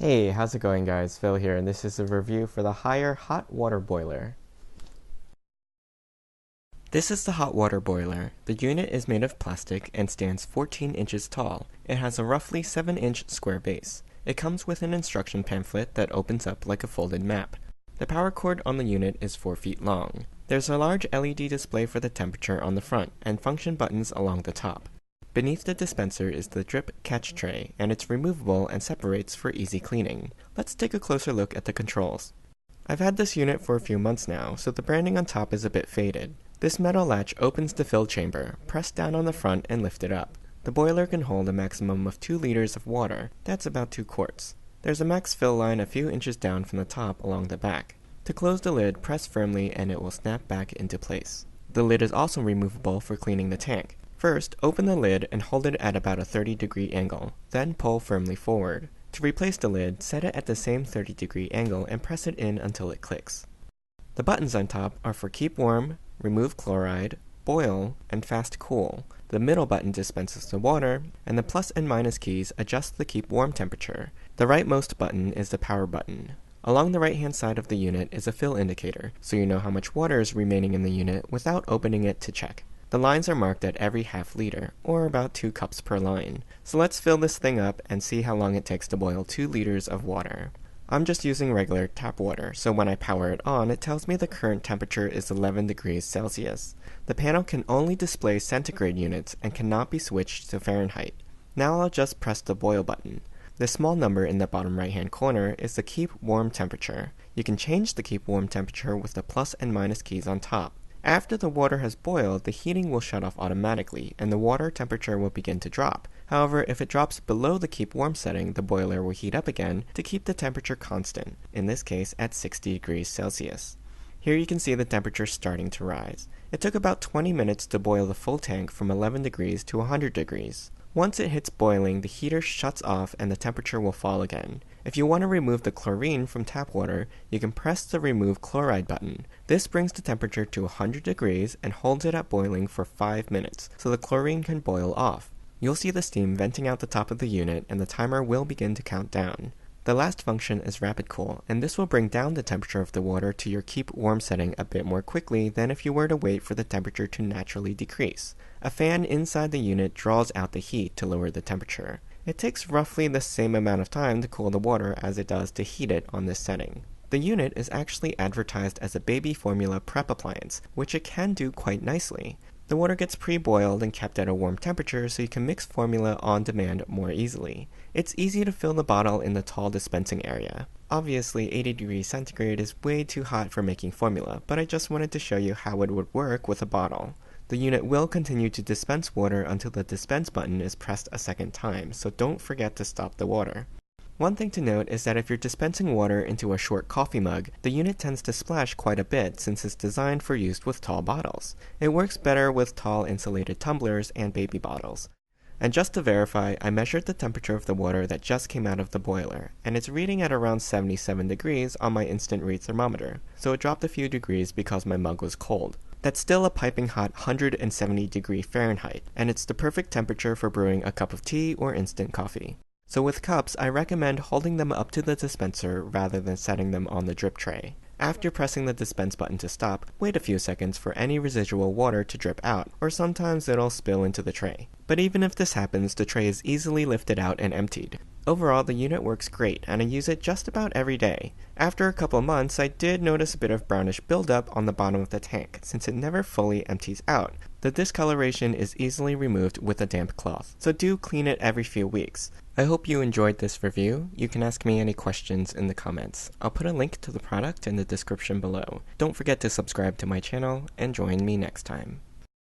Hey, how's it going guys? Phil here, and this is a review for the Haier hot water boiler. This is the hot water boiler. The unit is made of plastic and stands 14 inches tall. It has a roughly 7-inch square base. It comes with an instruction pamphlet that opens up like a folded map. The power cord on the unit is 4 feet long. There's a large LED display for the temperature on the front and function buttons along the top. Beneath the dispenser is the drip catch tray, and it's removable and separates for easy cleaning. Let's take a closer look at the controls. I've had this unit for a few months now, so the branding on top is a bit faded. This metal latch opens the fill chamber. Press down on the front and lift it up. The boiler can hold a maximum of 2 liters of water. That's about 2 quarts. There's a max fill line a few inches down from the top along the back. To close the lid, press firmly and it will snap back into place. The lid is also removable for cleaning the tank. First, open the lid and hold it at about a 30-degree angle, then pull firmly forward. To replace the lid, set it at the same 30-degree angle and press it in until it clicks. The buttons on top are for Keep Warm, Remove Chloride, Boil, and Fast Cool. The middle button dispenses the water, and the plus and minus keys adjust the Keep Warm temperature. The rightmost button is the power button. Along the right-hand side of the unit is a fill indicator, so you know how much water is remaining in the unit without opening it to check. The lines are marked at every half liter, or about 2 cups per line. So let's fill this thing up and see how long it takes to boil 2 liters of water. I'm just using regular tap water, so when I power it on, it tells me the current temperature is 11 degrees Celsius. The panel can only display centigrade units and cannot be switched to Fahrenheit. Now I'll just press the boil button. The small number in the bottom right-hand corner is the Keep Warm temperature. You can change the Keep Warm temperature with the plus and minus keys on top. After the water has boiled, the heating will shut off automatically, and the water temperature will begin to drop. However, if it drops below the Keep Warm setting, the boiler will heat up again to keep the temperature constant, in this case at 60 degrees Celsius. Here you can see the temperature starting to rise. It took about 20 minutes to boil the full tank from 11 degrees to 100 degrees. Once it hits boiling, the heater shuts off and the temperature will fall again. If you want to remove the chlorine from tap water, you can press the Remove Chloride button. This brings the temperature to 100 degrees and holds it at boiling for 5 minutes, so the chlorine can boil off. You'll see the steam venting out the top of the unit and the timer will begin to count down. The last function is Rapid Cool, and this will bring down the temperature of the water to your Keep Warm setting a bit more quickly than if you were to wait for the temperature to naturally decrease. A fan inside the unit draws out the heat to lower the temperature. It takes roughly the same amount of time to cool the water as it does to heat it on this setting. The unit is actually advertised as a baby formula prep appliance, which it can do quite nicely. The water gets pre-boiled and kept at a warm temperature so you can mix formula on demand more easily. It's easy to fill the bottle in the tall dispensing area. Obviously 80 degrees centigrade is way too hot for making formula, but I just wanted to show you how it would work with a bottle. The unit will continue to dispense water until the dispense button is pressed a second time, so don't forget to stop the water. One thing to note is that if you're dispensing water into a short coffee mug, the unit tends to splash quite a bit since it's designed for use with tall bottles. It works better with tall insulated tumblers and baby bottles. And just to verify, I measured the temperature of the water that just came out of the boiler, and it's reading at around 77 degrees on my instant read thermometer, so it dropped a few degrees because my mug was cold. That's still a piping hot 170 degree Fahrenheit, and it's the perfect temperature for brewing a cup of tea or instant coffee. So with cups, I recommend holding them up to the dispenser rather than setting them on the drip tray. After pressing the dispense button to stop, wait a few seconds for any residual water to drip out, or sometimes it'll spill into the tray. But even if this happens, the tray is easily lifted out and emptied. Overall, the unit works great, and I use it just about every day. After a couple months, I did notice a bit of brownish buildup on the bottom of the tank, since it never fully empties out. The discoloration is easily removed with a damp cloth, so do clean it every few weeks. I hope you enjoyed this review. You can ask me any questions in the comments. I'll put a link to the product in the description below. Don't forget to subscribe to my channel, and join me next time.